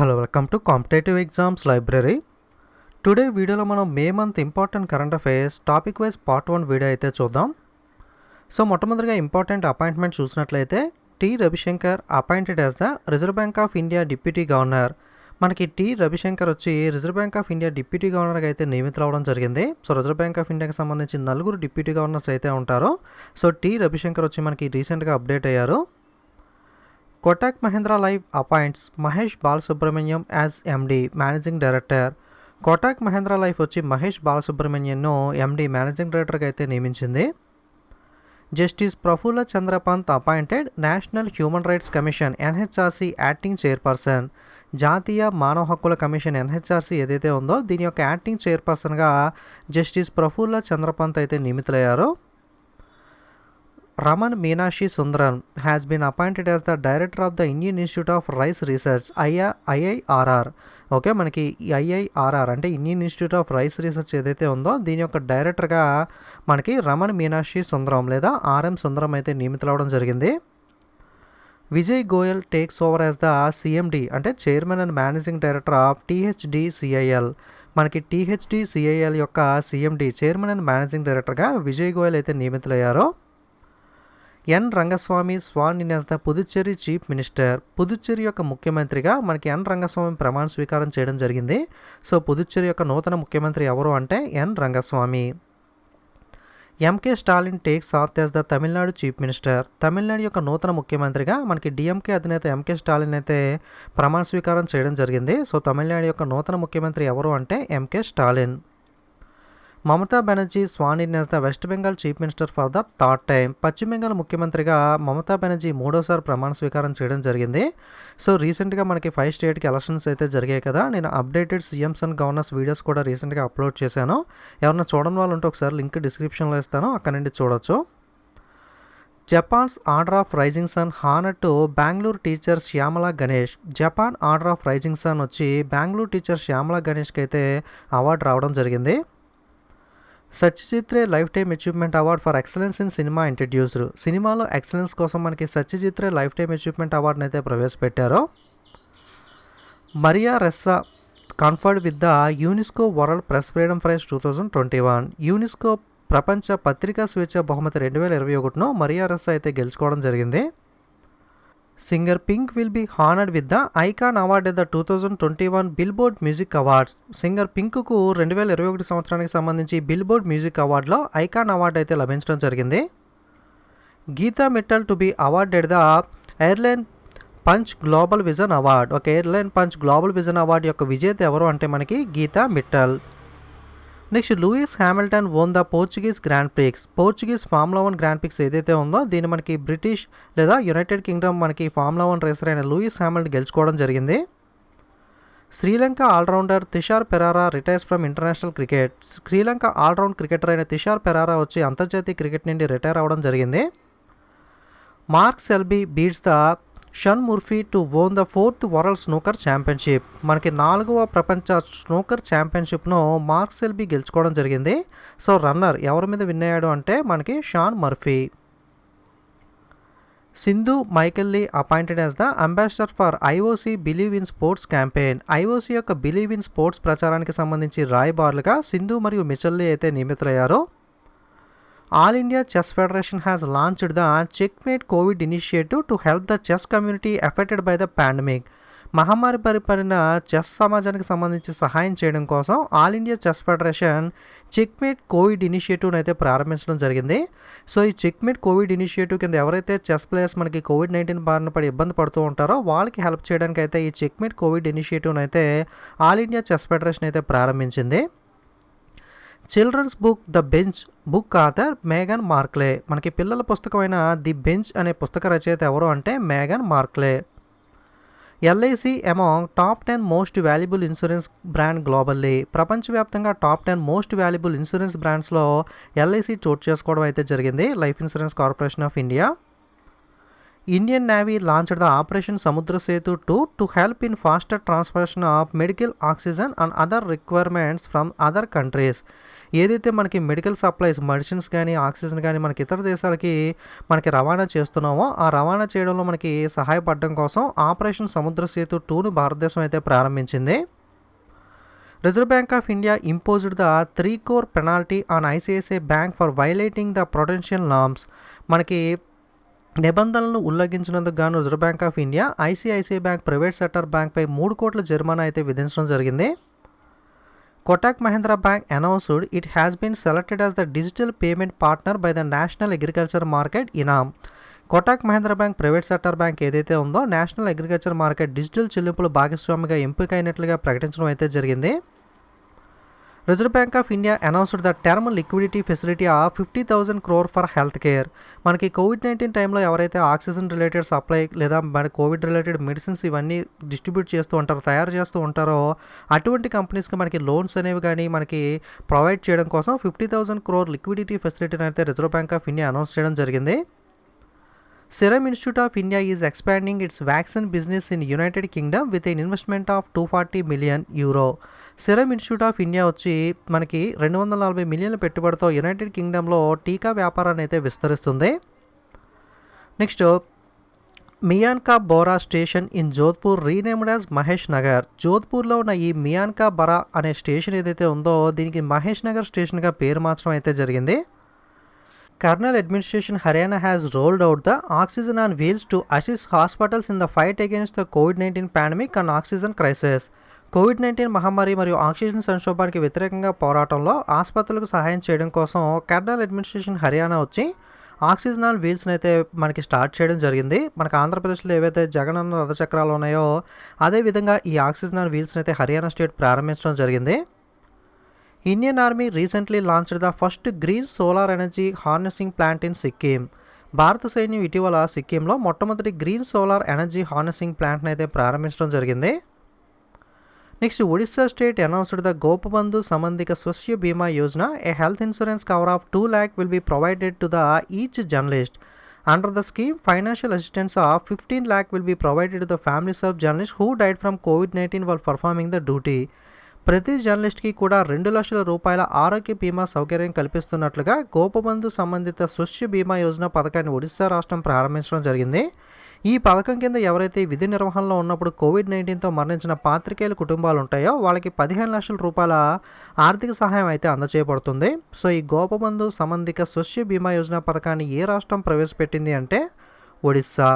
Hello welcome to competitive exams library. Today వీడియోలో మనం May month important current affairs topic wise part 1 video అయితే చూద్దాం. So మొట్టమొదటిగా important appointment చూసినట్లయితే T Ravishankar appointed as the reserve bank of India deputy governor. మనకి T Ravishankar వచ్చి reserve bank of India deputy గవర్నర్గా అయితే నియమితులవడం జరిగింది. సో రిజర్వ్ బ్యాంక్ ఆఫ్ ఇండియాకి సంబంధించి 4 డిప్యూటీ గవర్నర్స్ అయితే ఉంటారు. సో టి రవిశంకర్ వచ్చి మనకి రీసెంట్గా అప్డేట్ అయ్యారు. Kotak Mahindra Life appoints Mahesh Balasubramanian as MD managing director. Kotak Mahindra life వచ్చి మహేష్ బాలసుబ్రహ్మణ్యన్ను ఎండి మేనేజింగ్ డైరెక్టర్గా అయితే నియమించింది. Justice Prafulla Chandra Pant appointed national human rights commission NHRC acting chairperson. జాతీయ మానవ హక్కుల కమిషన్ ఎన్హెచ్ఆర్సీ ఏదైతే ఉందో దీని యొక్క యాక్టింగ్ చైర్పర్సన్గా జస్టిస్ ప్రఫుల్ల చంద్రపంత్ అయితే నియమితులయ్యారు. Raman Meenakshi Sundaran has been appointed as the director of the Indian Institute of Rice Research IIRR. Okay, మనకి IIRR అంటే Indian institute of rice research ఏదైతే ఉందో దీని యొక్క డైరెక్టర్గా మనకి రమణ్ మీనాక్షి సుందరం లేదా ఆర్ఎం సుందరం అయితే నియమితులవడం జరిగింది. Vijay Goyal takes over as the CMD అంటే chairman and managing director of THDCIL. మనకి THDCIL యొక్క సిఎండి చైర్మన్ అండ్ మేనేజింగ్ డైరెక్టర్గా విజయ్ గోయల్ అయితే నియమితులయ్యారు. N Rangaswamy sworn in as the Puducherry chief minister. Puducherry యొక్క ముఖ్యమంత్రిగా మనకి ఎన్ రంగస్వామి ప్రమాణ స్వీకారం చేయడం జరిగింది. సో పుదుచ్చేరి యొక్క నూతన ముఖ్యమంత్రి ఎవరు అంటే N Rangaswamy. MK Stalin takes oath as the Tamil Nadu chief minister. Tamil Nadu యొక్క నూతన ముఖ్యమంత్రిగా మనకి డిఎంకే అధినేత ఎంకే స్టాలిన్ అయితే ప్రమాణ స్వీకారం చేయడం జరిగింది. సో తమిళనాడు యొక్క నూతన ముఖ్యమంత్రి ఎవరు అంటే MK Stalin. Mamata Banerjee sworn in as the West Bengal chief minister for the third time. పశ్చిమ బెంగాల్ ముఖ్యమంత్రిగా మమతా బెనర్జీ మూడోసారి ప్రమాణ స్వీకారం చేయడం జరిగింది. సో రీసెంట్గా మనకి 5 స్టేట్కి ఎలక్షన్స్ అయితే జరిగాయి కదా, నేను updated CMs and governors videos కూడా రీసెంట్గా అప్లోడ్ చేశాను. ఎవరైనా చూడని వాళ్ళు ఉంటే ఒకసారి లింక్ డిస్క్రిప్షన్లో ఇస్తాను, అక్కడ నుండి చూడొచ్చు. Japan's order of rising sun honour to Bengaluru teacher Shyamala Ganesh. Japan order of rising sun వచ్చి బెంగళూరు టీచర్ శ్యామలా గణేష్కి అయితే అవార్డు రావడం జరిగింది. Satyajit Ray life time achievement award for excellence in cinema introduced. సినిమాలో ఎక్సలెన్స్ కోసం మనకి Satyajit Ray life time achievement అవార్డుని అయితే ప్రవేశపెట్టారు. Maria Ressa conferred with the UNESCO world press freedom prize 2021. యునెస్కో ప్రపంచ పత్రికా స్వేచ్ఛ బహుమతి 2021ను మరియా రెస్సా అయితే గెలుచుకోవడం జరిగింది. Singer Pink will be honoured with the icon award at the 2021 Billboard music awards. Singer పింక్కు 2021 సంవత్సరానికి సంబంధించి బిల్బోర్డ్ మ్యూజిక్ అవార్డులో ఐకాన్ అవార్డు అయితే లభించడం జరిగింది. Geeta Mittal to be awarded the airline punch global vision award. ఒక airline punch global vision award యొక్క విజేత ఎవరు అంటే మనకి Geeta Mittal. Next Lewis Hamilton won the Portuguese grand prix. Portuguese formula 1 grand prix ఏదైతే ఉందో దీన్ని మనకి బ్రిటిష్ లేదా యునైటెడ్ కింగ్డమ్ మనకి ఫార్ములా 1 రేసర్ అయిన లూయిస్ హ్యామిల్టన్ గెలుచుకోవడం జరిగింది. Sri Lanka allrounder Thisara Perera retires from international cricket. Sri Lanka allround cricketer అయిన తిషార్ పెరారా వచ్చి అంతర్జాతీయ క్రికెట్ నుండి రిటైర్ అవ్వడం జరిగింది. Mark Selby beats the Shaun Murphy to won the 4th world snooker championship. మనకి 4వ ప్రపంచ స్నూకర్ ఛాంపియన్షిప్ను మార్క్ సెల్బీ గెలుచుకోవడం జరిగింది. సో రన్నర్ ఎవరి మీద విన్ అయ్యాడు అంటే మనకి Shaun Murphy. Sindhu Michelle Li appointed as the ambassador for IOC believe in sports campaign. IOC యొక్క బిలీవ్ ఇన్ స్పోర్ట్స్ ప్రచారానికి సంబంధించి రాయబారులుగా సింధు మరియు మిచెల్లీ అయితే నియమితులయ్యారు. All India chess federation has launched the checkmate Covid initiative to help the chess community affected by the pandemic. మహమ్మారి పరిపడిన chess సమాజానికి సంబంధించి సహాయం చేయడం కోసం all India chess federation checkmate Covid ఇనిషియేటివ్ని అయితే ప్రారంభించడం జరిగింది. సో ఈ చెక్మేట్ కోవిడ్ ఇనిషియేటివ్ కింద ఎవరైతే చెస్ ప్లేయర్స్ మనకి COVID-19 బారిన పడి ఇబ్బంది పడుతూ ఉంటారో వాళ్ళకి హెల్ప్ చేయడానికి అయితే ఈ చెక్మేట్ కోవిడ్ ఇనిషియేటివ్ని అయితే ఆల్ ఇండియా చెస్ ఫెడరేషన్ అయితే ప్రారంభించింది. Children's book the bench book author మేఘన్ మార్క్లే. మనకి పిల్లల పుస్తకమైన ది బెంచ్ అనే పుస్తక రచయిత ఎవరు అంటే మేఘన్ Markle. LIC among top 10 most valuable insurance brand globally. ప్రపంచవ్యాప్తంగా టాప్ 10 మోస్ట్ వాల్యుబుల్ ఇన్సూరెన్స్ బ్రాండ్స్లో LIC చోటు చేసుకోవడం అయితే జరిగింది, life insurance corporation of India. Indian navy launched the operation Samudra Setu to help in faster transportation of medical oxygen and other requirements from other countries. ఏదైతే మనకి medical supplies medicines కానీ oxygen కానీ మనకి ఇతర దేశాలకి మనకి రవాణా చేస్తున్నామో ఆ రవాణా చేయడంలో మనకి సహాయపడడం కోసం ఆపరేషన్ సముద్ర సేతు 2ను భారతదేశం అయితే ప్రారంభించింది. Reserve bank of India imposed the 3 crore penalty on ICICI bank for violating the prudential norms. మనకి నిబంధనలను ఉల్లంఘించినందుకు గాను reserve bank of India ICICI bank private sector బ్యాంక్పై 3 కోట్ల జరిమానా అయితే విధించడం జరిగింది. Kotak Mahindra bank announced it has been selected as the digital payment partner by the national agriculture market eNAM. Kotak Mahindra bank private sector bank ఏదైతే ఉందో నేషనల్ అగ్రికల్చర్ మార్కెట్ డిజిటల్ చెల్లింపులు భాగస్వామిగా ఎంపికైనట్లుగా ప్రకటించడం అయితే జరిగింది. Reserve bank of India announced the term liquidity facility of 50,000 crore for health care. మనకి COVID-19 టైంలో ఎవరైతే ఆక్సిజన్ రిలేటెడ్ సప్లై లేదా మన కోవిడ్ రిలేటెడ్ మెడిసిన్స్ ఇవన్నీ డిస్ట్రిబ్యూట్ చేస్తూ ఉంటారో తయారు చేస్తూ ఉంటారో అటువంటి కంపెనీస్కి మనకి లోన్స్ అనేవి కానీ మనకి ప్రొవైడ్ చేయడం కోసం 50,000 crore లిక్విడిటీ ఫెసిలిటీని అయితే reserve bank of India announce చేయడం జరిగింది. Serum Institute of India is expanding its vaccine business in United Kingdom with an investment of 240 million euro. Serum Institute of India వచ్చి మనకి 240 మిలియన్ల పెట్టుబడితో యునైటెడ్ కింగ్డమ్లో టీకా వ్యాపారాన్ని అయితే విస్తరిస్తుంది. Next Miyan Ka Bara station in Jodhpur renamed as Mahesh Nagar. జోధ్పూర్లో ఉన్న ఈ మియాన్కా బరా అనే స్టేషన్ ఏదైతే ఉందో దీనికి మహేష్ నగర్ స్టేషన్గా పేరు మార్చడం అయితే జరిగింది. Karnal administration Haryana has rolled out the oxygen on wheels to assist hospitals in the fight against the COVID-19 pandemic and oxygen crisis. COVID-19 మహమ్మారి మరియు ఆక్సిజన్ సంక్షోభానికి వ్యతిరేకంగా పోరాటంలో ఆసుపత్రులకు సహాయం చేయడం కోసం కర్నల్ అడ్మినిస్ట్రేషన్ హర్యానా వచ్చి ఆక్సిజన్ ఆన్ వీల్స్ని అయితే మనకి స్టార్ట్ చేయడం జరిగింది. మనకి ఆంధ్రప్రదేశ్లో ఏవైతే జగనన్న రథచక్రాలు ఉన్నాయో అదేవిధంగా ఈ ఆక్సిజన్ ఆన్ వీల్స్ని అయితే హర్యానా స్టేట్ ప్రారంభించడం జరిగింది. Indian army recently launched the first green solar energy harnessing plant in Sikkim. భారత సైన్యం ఇటీవల సిక్కింలో మొట్టమొదటి గ్రీన్ సోలార్ ఎనర్జీ హార్నెసింగ్ ప్లాంట్ని అయితే ప్రారంభించడం జరిగింది. Next Odisha state announced the Gopabandhu Sambadika Swasthya Bima Yojana. A health insurance cover of 2 lakh will be provided to the each journalist. Under the scheme financial assistance of 15 lakh will be provided to the families of journalist who died from కోవిడ్-19 while performing the duty. ప్రతి జర్నలిస్ట్కి కూడా 2 లక్షల రూపాయల ఆరోగ్య బీమా సౌకర్యం కల్పిస్తున్నట్లుగా గోపబంధు సంబంధిత స్వస్య బీమా యోజన పథకాన్ని ఒడిశా రాష్ట్రం ప్రారంభించడం జరిగింది. ఈ పథకం కింద ఎవరైతే విధి నిర్వహణలో ఉన్నప్పుడు కోవిడ్-19తో మరణించిన పాత్రికేయుల కుటుంబాలు ఉంటాయో వాళ్ళకి 15 లక్షల రూపాయల ఆర్థిక సహాయం అయితే అందజేయబడుతుంది. సో ఈ గోపబంధు సంబంధిత స్వస్య బీమా యోజన పథకాన్ని ఏ రాష్ట్రం ప్రవేశపెట్టింది అంటే Odisha.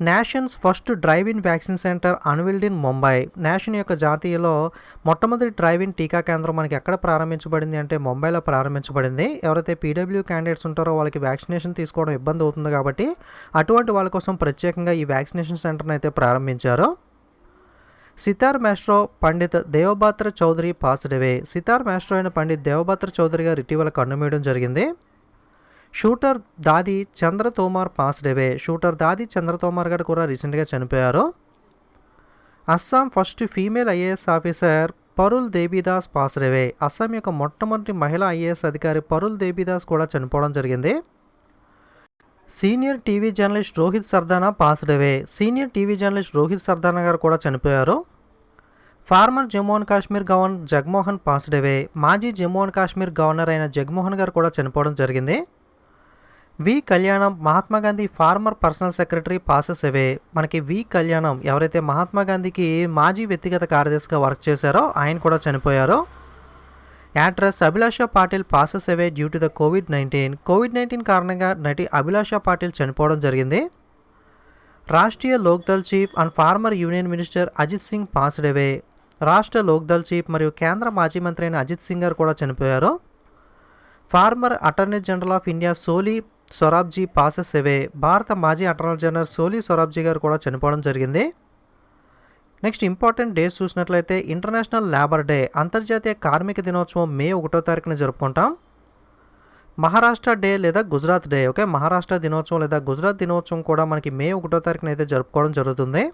Nations first drive in vaccine centre unveiled in Mumbai. Nation యొక్క జాతీయలో మొట్టమొదటి డ్రైవ్ ఇన్ టీకా కేంద్రం మనకి ఎక్కడ ప్రారంభించబడింది అంటే ముంబైలో ప్రారంభించబడింది. ఎవరైతే పీడబ్ల్యూ క్యాండిడేట్స్ ఉంటారో వాళ్ళకి వ్యాక్సినేషన్ తీసుకోవడం ఇబ్బంది అవుతుంది కాబట్టి అటువంటి వాళ్ళ కోసం ప్రత్యేకంగా ఈ వ్యాక్సినేషన్ సెంటర్ని అయితే ప్రారంభించారు. Sitar maestro Pandit Devabhadra Chaudhary passed away. Sitar maestro అయిన పండిత్ దేవభద్ర చౌదరి గారు ఇటీవల కన్నుమూయడం జరిగింది. Shooter Dadi Chandra Tomar passed away. Shooter Dadi Chandra Tomar గారు కూడా రీసెంట్గా చనిపోయారు. Assam first female IAS officer Parul Debidas passed away. Assam యొక్క మొట్టమొదటి మహిళా ఐఏఎస్ అధికారి పరుల్ దేబీదాస్ కూడా చనిపోవడం జరిగింది. Senior TV journalist Rohit Sardana passed away. Senior TV journalist Rohit Sardana గారు కూడా చనిపోయారు. Former Jammu and Kashmir governor Jaganmohan passed away. మాజీ జమ్మూ అండ్ కాశ్మీర్ గవర్నర్ అయిన జగన్మోహన్ గారు కూడా చనిపోవడం జరిగింది. V Kalyanam Mahatma Gandhi former personal secretary passes away. మనకి వి కళ్యాణం ఎవరైతే మహాత్మాగాంధీకి మాజీ వ్యక్తిగత కార్యదర్శిగా వర్క్ చేశారో ఆయన కూడా చనిపోయారు. Actress Abhilasha Patil passes away due to the కోవిడ్-19 కారణంగా నటి అభిలాష పాటిల్ చనిపోవడం జరిగింది. Rashtriya Lokdal chief and former union minister Ajit Singh passed away. Rashtra Lokdal chief మరియు కేంద్ర మాజీ మంత్రి అయిన అజిత్ సింగ్ గారు కూడా చనిపోయారు. Former attorney general of India Soli Sorabjee passes away. భారత మాజీ అటార్నీ జనరల్ సోలీ సొరాబ్జీ గారు కూడా చనిపోవడం జరిగింది. నెక్స్ట్ ఇంపార్టెంట్ డేస్ చూసినట్లయితే ఇంటర్నేషనల్ లేబర్ డే అంతర్జాతీయ కార్మిక దినోత్సవం మే 1వ తారీఖున జరుపుకుంటాం. మహారాష్ట్ర డే లేదా గుజరాత్ డే ఓకే మహారాష్ట్ర దినోత్సవం లేదా గుజరాత్ దినోత్సవం కూడా మనకి మే 1వ తారీఖున అయితే జరుపుకోవడం జరుగుతుంది.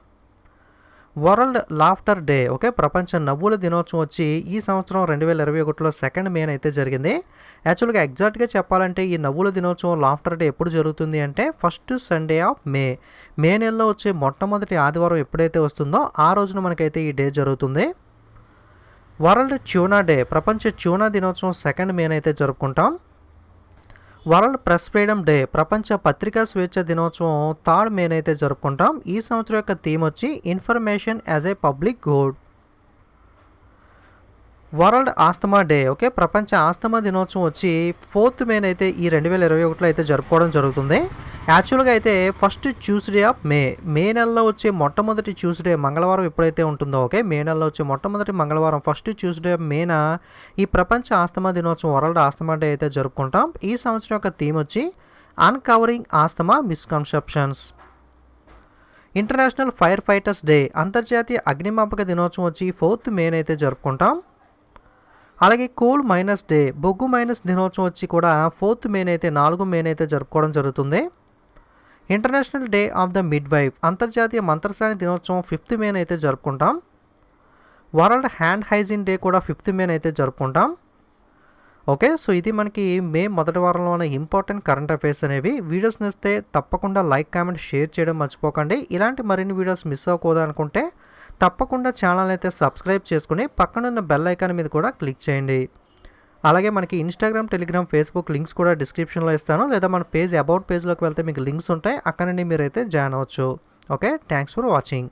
వరల్డ్ లాఫ్టర్ డే, ఓకే, ప్రపంచ నవ్వుల దినోత్సవం వచ్చి ఈ సంవత్సరం 2021లో 2 మే అయితే జరిగింది. యాక్చువల్గా ఎగ్జాక్ట్గా చెప్పాలంటే ఈ నవ్వుల దినోత్సవం లాఫ్టర్ డే ఎప్పుడు జరుగుతుంది అంటే ఫస్ట్ సండే ఆఫ్ మే నెలలో వచ్చే మొట్టమొదటి ఆదివారం ఎప్పుడైతే వస్తుందో ఆ రోజున మనకైతే ఈ డే జరుగుతుంది. వరల్డ్ ట్యూనా డే, ప్రపంచ ట్యూనా దినోత్సవం 2 మే అయితే జరుపుకుంటాం. వరల్డ్ ప్రెస్ ఫ్రీడమ్ డే, ప్రపంచ పత్రికా స్వేచ్ఛ దినోత్సవం 3 మే అయితే జరుపుకుంటాం. ఈ సంవత్సరం యొక్క థీమ్ వచ్చి information as a public good. World asthma day, okay, ప్రపంచ ఆస్తమా దినోత్సవం వచ్చి 4 మే అయితే ఈ 2021లో అయితే జరుపుకోవడం జరుగుతుంది. యాక్చువల్గా అయితే ఫస్ట్ ట్యూస్డే ఆఫ్ మే నెలలో వచ్చే మొట్టమొదటి ట్యూస్డే మంగళవారం ఎప్పుడైతే ఉంటుందో, ఓకే, మే నెలలో వచ్చే మొట్టమొదటి మంగళవారం ఫస్ట్ ట్యూస్డే ఆఫ్ మేన ఈ ప్రపంచ ఆస్తమా దినోత్సవం వరల్డ్ ఆస్తమా డే అయితే జరుపుకుంటాం. ఈ సంవత్సరం యొక్క థీమ్ వచ్చి uncovering asthma misconceptions. International fire fighters day, అంతర్జాతీయ అగ్నిమాపక దినోత్సవం వచ్చి 4 మే అయితే జరుపుకుంటాం. అలాగే కోల్ మైనస్ డే, బొగ్గు మైనస్ దినోత్సవం వచ్చి కూడా 4 మే అయితే 4 మే అయితే జరుపుకోవడం జరుగుతుంది. International day of the mid wife, అంతర్జాతీయ మంత్రసాని దినోత్సవం 5 మే అయితే జరుపుకుంటాం. వరల్డ్ హ్యాండ్ హైజీన్ డే కూడా 5 మే అయితే జరుపుకుంటాం. ఓకే, సో ఇది మనకి మే మొదటి వారంలో ఉన్న ఇంపార్టెంట్ కరెంట్ అఫైర్స్ అనేవి. వీడియోస్ నచ్చితే తప్పకుండా లైక్, కామెంట్, షేర్ చేయడం మర్చిపోకండి. ఇలాంటి మరిన్ని వీడియోస్ మిస్ అవ్వకూడదు అనుకుంటే తప్పకుండా ఛానల్ అయితే సబ్స్క్రైబ్ చేసుకుని పక్కనున్న బెల్ ఐకాన్ మీద కూడా క్లిక్ చేయండి. అలాగే మనకి ఇన్స్టాగ్రామ్, టెలిగ్రామ్, ఫేస్బుక్ లింక్స్ కూడా డిస్క్రిప్షన్లో ఇస్తాను, లేదా మన పేజ్ అబౌట్ పేజ్లోకి వెళ్తే మీకు లింక్స్ ఉంటాయి, అక్కడ నుండి మీరైతే జాయిన్ అవ్వచ్చు. Okay, thanks for watching.